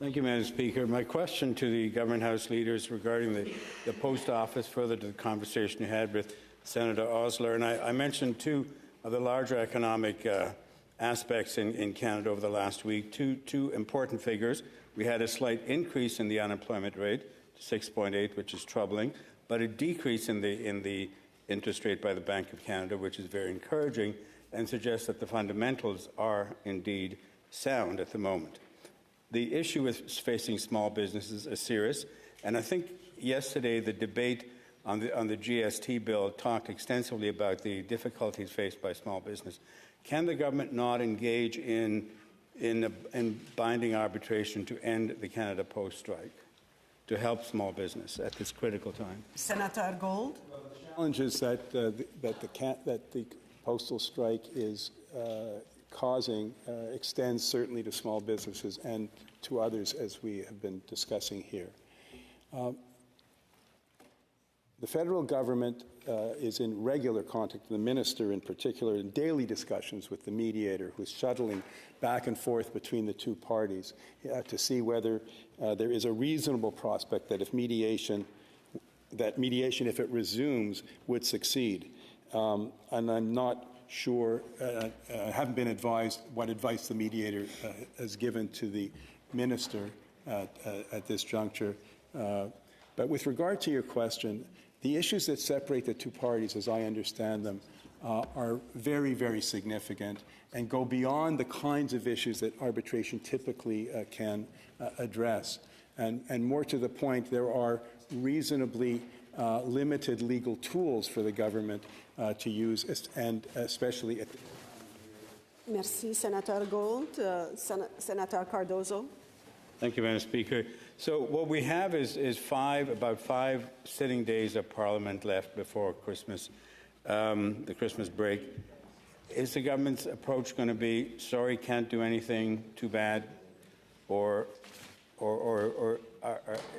Thank you, Madam Speaker. My question to the Government House leaders regarding the post office, further to the conversation you had with Senator Osler, and I mentioned two of the larger economic aspects in Canada over the last week, two important figures. We had a slight increase in the unemployment rate to 6.8, which is troubling, but a decrease in the interest rate by the Bank of Canada, which is very encouraging and suggests that the fundamentals are indeed sound at the moment. The issue with facing small businesses is serious, and I think yesterday the debate on the GST bill talked extensively about the difficulties faced by small business. Can the government not engage in binding arbitration to end the Canada Post strike, to help small business at this critical time? Senator Gold. Well, the challenge is that the postal strike is causing extends certainly to small businesses and to others, as we have been discussing here. The federal government is in regular contact, the minister in particular, in daily discussions with the mediator, who's shuttling back and forth between the two parties to see whether there is a reasonable prospect that mediation, if it resumes, would succeed. And I'm not sure, I haven't been advised what advice the mediator has given to the minister at this juncture. But with regard to your question, the issues that separate the two parties, as I understand them, are very, very significant and go beyond the kinds of issues that arbitration typically can address. And more to the point, there are reasonably limited legal tools for the government to use, and especially at the... Merci, Senator Gold. Senator Cardozo. Thank you, Madam Speaker. So what we have is about five sitting days of Parliament left before Christmas, the Christmas break. Is the government's approach going to be, sorry, can't do anything, too bad, or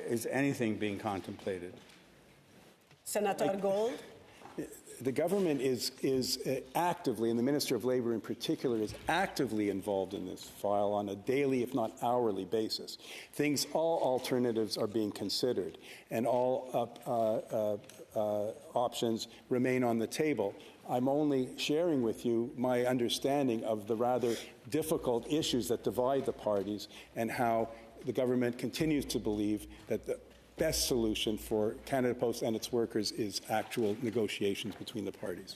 is anything being contemplated? Senator Gold. The government is actively, and the Minister of Labour in particular, is actively involved in this file on a daily, if not hourly basis. All alternatives are being considered, and all options remain on the table. I'm only sharing with you my understanding of the rather difficult issues that divide the parties and how the government continues to believe that the best solution for Canada Post and its workers is actual negotiations between the parties.